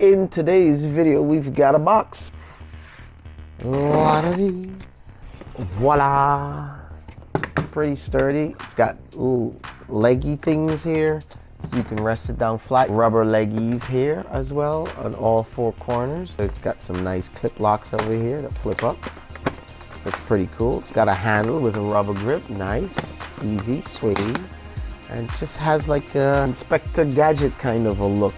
In today's video, we've got a box. Voila! Pretty sturdy. It's got little leggy things here, so you can rest it down flat. Rubber leggies here as well on all four corners. It's got some nice clip locks over here that flip up. That's pretty cool. It's got a handle with a rubber grip. Nice, easy, sway. And it just has like a Inspector Gadget kind of a look.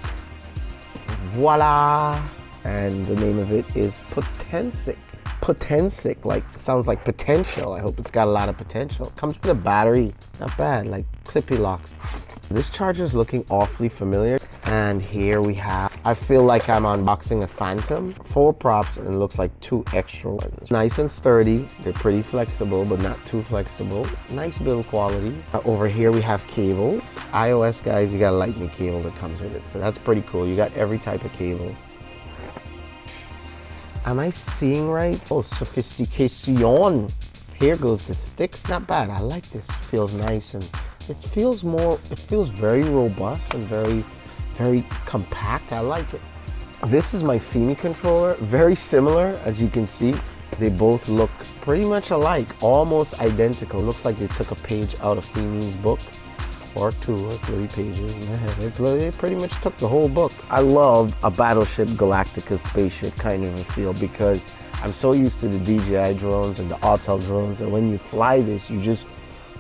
Voila! And the name of it is Potensic. Potensic, like, sounds like potential. I hope it's got a lot of potential. Comes with a battery, not bad, like clippy locks. This charger is looking awfully familiar. And here we have, I feel like I'm unboxing a Phantom. 4 props and it looks like 2 extra ones. Nice and sturdy. They're pretty flexible, but not too flexible. Nice build quality. Over here we have cables. iOS guys, you got a lightning cable that comes with it. So that's pretty cool. You got every type of cable. Am I seeing right? Oh, sophistication. Here goes the sticks. Not bad. I like this. Feels nice and it feels very robust and very compact. I like it. This is my Fimi controller. Very similar, as you can see. They both look pretty much alike, almost identical. Looks like they took a page out of Fimi's book, or 2 or 3 pages. They pretty much took the whole book. I love a Battleship Galactica spaceship kind of a feel because I'm so used to the DJI drones and the Autel drones that when you fly this,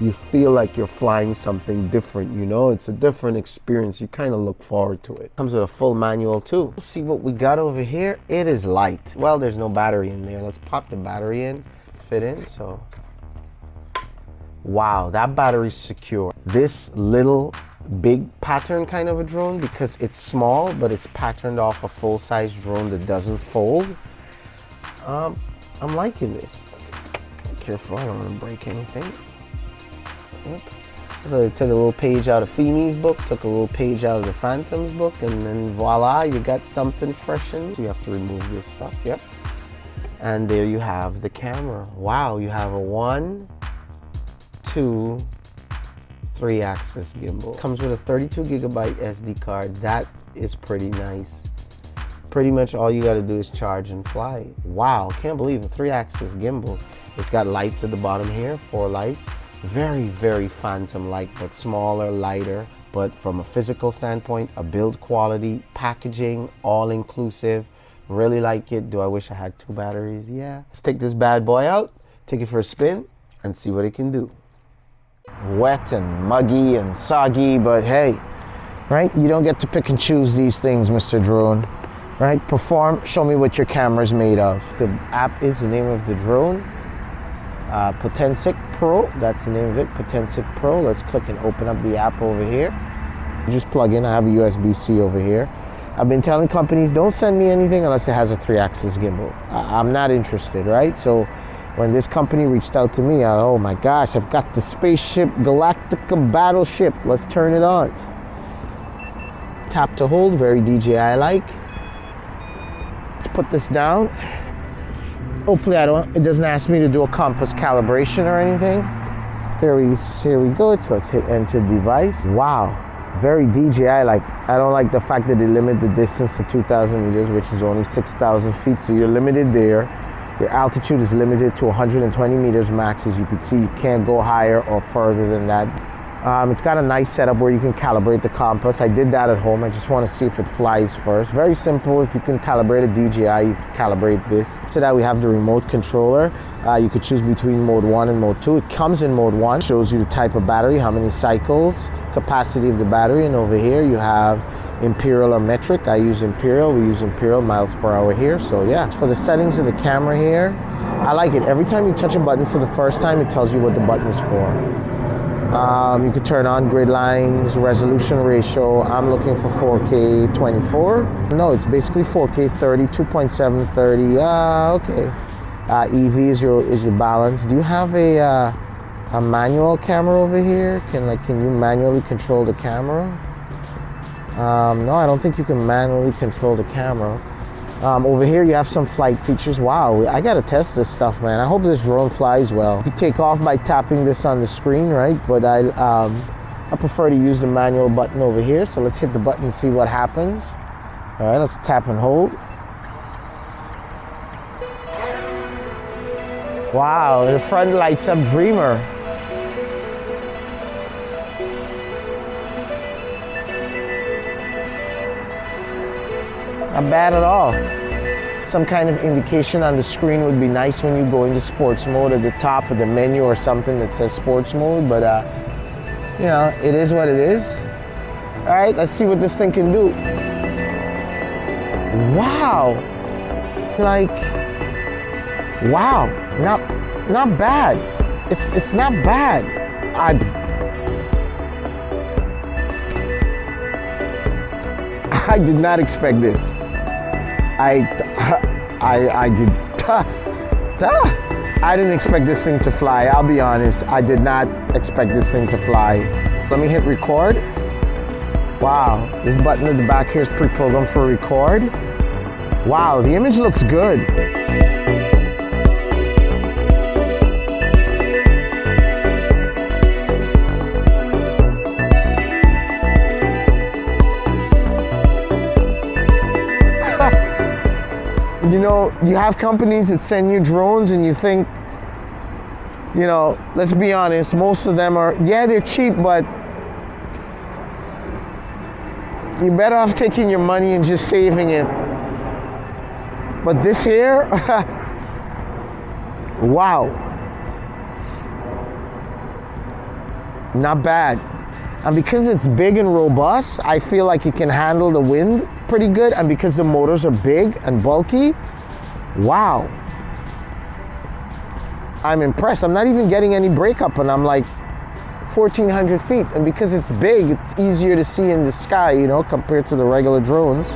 you feel like you're flying something different, you know? It's a different experience. You kind of look forward to it. Comes with a full manual too. Let's see what we got over here. It is light. Well, there's no battery in there. Let's pop the battery in, fit in, so. Wow, that battery's secure. This little big pattern kind of a drone, because it's small, but it's patterned off a full-size drone that doesn't fold. I'm liking this. Be careful, I don't want to break anything. Yep. So they took a little page out of Fimi's book, took a little page out of the Phantom's book, and then voila, you got something fresh in. You have to remove this stuff, yep. And there you have the camera. Wow, you have a 1, 2, 3-axis gimbal. Comes with a 32 gigabyte SD card. That is pretty nice. Pretty much all you gotta do is charge and fly. Wow, can't believe a 3-axis gimbal. It's got lights at the bottom here, 4 lights. Very, very Phantom-like, but smaller, lighter. But from a physical standpoint, a build quality, packaging, all-inclusive. Really like it. Do I wish I had 2 batteries? Yeah. Let's take this bad boy out, take it for a spin, and see what it can do. Wet and muggy and soggy, but hey, right? You don't get to pick and choose these things, Mr. Drone. Right? Perform, show me what your camera's made of. The app is the name of the drone. Potensic Pro, that's the name of it, Potensic Pro. Let's click and open up the app over here. Just plug in, I have a USB-C over here. I've been telling companies, don't send me anything unless it has a 3-axis gimbal. I'm not interested, right? So when this company reached out to me, oh my gosh, I've got the Spaceship Galactica Battleship. Let's turn it on. Tap to hold, very DJI-like. Let's put this down. Hopefully it doesn't ask me to do a compass calibration or anything. Here we go. Let's hit enter device. Wow, very DJI-like. I don't like the fact that they limit the distance to 2,000 meters, which is only 6,000 feet. So you're limited there. Your altitude is limited to 120 meters max. As you can see, you can't go higher or further than that. It's got a nice setup where you can calibrate the compass. I did that at home. I just want to see if it flies first. Very simple. If you can calibrate a DJI, you can calibrate this. After that, we have the remote controller. You could choose between mode 1 and mode 2. It comes in mode 1. Shows you the type of battery, how many cycles, capacity of the battery. And over here, you have imperial or metric. I use imperial. We use imperial miles per hour here. So yeah, for the settings of the camera here, I like it. Every time you touch a button for the first time, it tells you what the button is for. You could turn on grid lines, resolution ratio. I'm looking for 4K 24. No, it's basically 4K 30, 2.7, 30. Okay. EV is your balance. Do you have a manual camera over here? Can you manually control the camera? No, I don't think you can manually control the camera. Over here you have some flight features. Wow, I gotta test this stuff, man. I hope this drone flies well. You take off by tapping this on the screen, right? But I prefer to use the manual button over here. So let's hit the button and see what happens. All right, let's tap and hold. Wow, the front lights up Dreamer. Not bad at all. Some kind of indication on the screen would be nice when you go into sports mode at the top of the menu or something that says sports mode, but you know, it is what it is. All right, let's see what this thing can do. Wow. Like, wow, not bad. It's not bad. I did not expect this. I didn't expect this thing to fly. I'll be honest. I did not expect this thing to fly. Let me hit record. Wow, this button at the back here is pre-programmed for record. Wow, the image looks good. You know, you have companies that send you drones and you think, you know, let's be honest, most of them are, yeah, they're cheap, but you're better off taking your money and just saving it. But this here, wow. Not bad. And because it's big and robust, I feel like it can handle the wind pretty good. And because the motors are big and bulky, wow. I'm impressed. I'm not even getting any breakup and I'm like 1,400 feet. And because it's big, it's easier to see in the sky, you know, compared to the regular drones.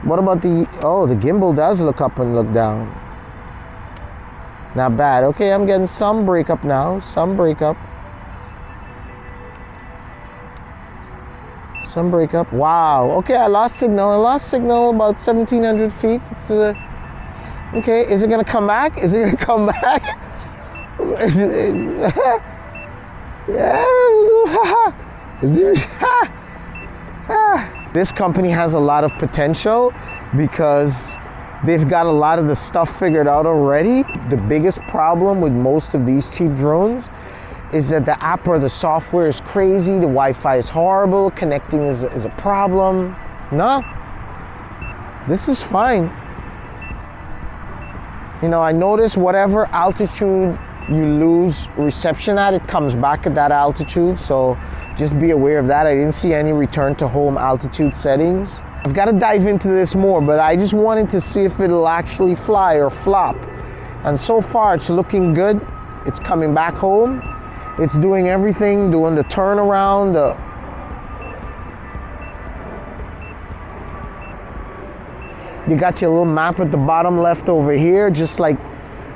What about the, oh, the gimbal does look up and look down. Not bad. Okay, I'm getting some breakup now, some breakup. Some breakup. Wow. Okay, I lost signal. I lost signal about 1,700 feet. It's okay, is it gonna come back? Is it gonna come back? This company has a lot of potential because they've got a lot of the stuff figured out already. The biggest problem with most of these cheap drones is that the app or the software is crazy, the Wi-Fi is horrible, connecting is a problem. No, this is fine. You know, I noticed whatever altitude you lose reception at, it comes back at that altitude, so just be aware of that. I didn't see any return to home altitude settings. I've got to dive into this more, but I just wanted to see if it'll actually fly or flop. And so far it's looking good. It's coming back home. It's doing everything, doing the turnaround, you got your little map at the bottom left over here, just like,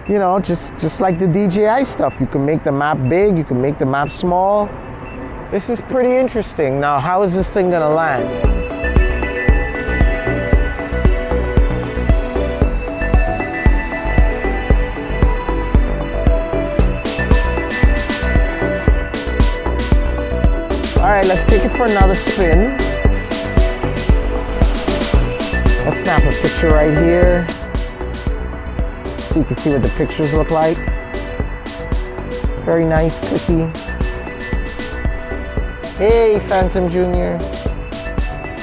you know, just like the DJI stuff. You can make the map big, you can make the map small. This is pretty interesting. Now, how is this thing gonna land? All right, let's take it for another spin. Let's snap a picture right here so you can see what the pictures look like. Very nice, clicky. Hey, Phantom Jr.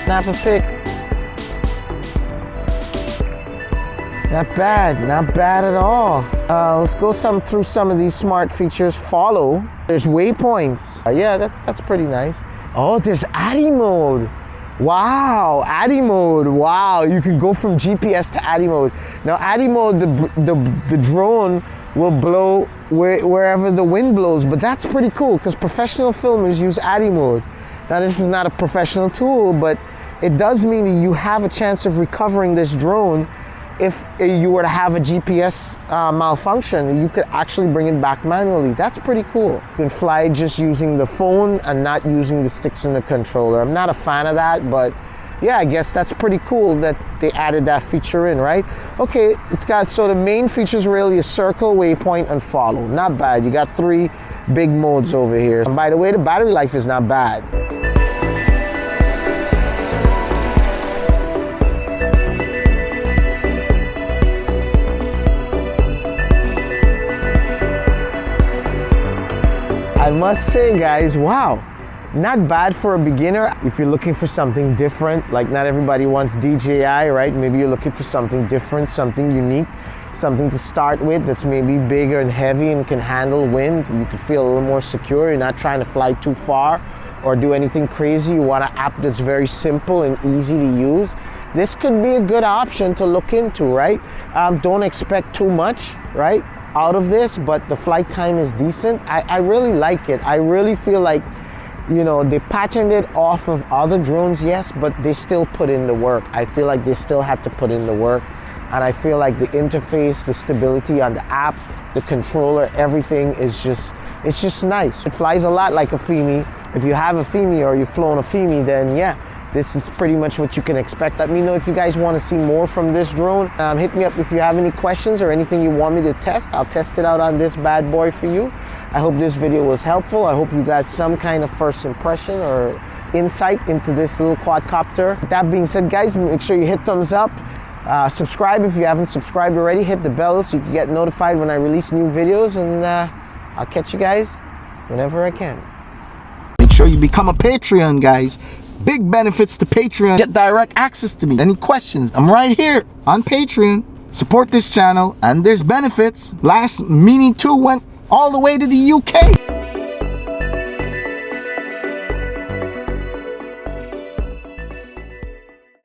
Snap a pic. Not bad at all. Let's go through some of these smart features. Follow. There's waypoints. Yeah, that's pretty nice. Oh, there's ADI mode. Wow, ADI mode. Wow, you can go from GPS to ADI mode. Now, ADI mode, the drone will blow wherever the wind blows, but that's pretty cool because professional filmers use ADI mode. Now, this is not a professional tool, but it does mean that you have a chance of recovering this drone. If you were to have a GPS malfunction, you could actually bring it back manually. That's pretty cool. You can fly just using the phone and not using the sticks in the controller. I'm not a fan of that, but yeah, I guess that's pretty cool that they added that feature in, right? Okay, it's got, so the main features really is circle, waypoint, and follow. Not bad. You got 3 big modes over here. And by the way, the battery life is not bad. I must say, guys, wow, not bad for a beginner. If you're looking for something different, like not everybody wants DJI, right? Maybe you're looking for something different, something unique, something to start with that's maybe bigger and heavy and can handle wind. You can feel a little more secure. You're not trying to fly too far or do anything crazy. You want an app that's very simple and easy to use. This could be a good option to look into, right? Don't expect too much, right, out of this, but the flight time is decent. I really like it. I really feel like, you know, they patterned it off of other drones, yes, but they still put in the work. I feel like they still had to put in the work. And I feel like the interface, the stability on the app, the controller, everything is just, it's just nice. It flies a lot like a FPV. If you have a FPV or you've flown a FPV, then yeah, this is pretty much what you can expect. Let me know if you guys want to see more from this drone. Hit me up if you have any questions or anything you want me to test. I'll test it out on this bad boy for you. I hope this video was helpful. I hope you got some kind of first impression or insight into this little quadcopter. That being said, guys, make sure you hit thumbs up. Subscribe if you haven't subscribed already. Hit the bell so you can get notified when I release new videos, and I'll catch you guys whenever I can. Make sure you become a Patreon, guys. Big benefits to Patreon. Get direct access to me. Any questions? I'm right here on Patreon. Support this channel, and there's benefits. Last Mini 2 went all the way to the UK.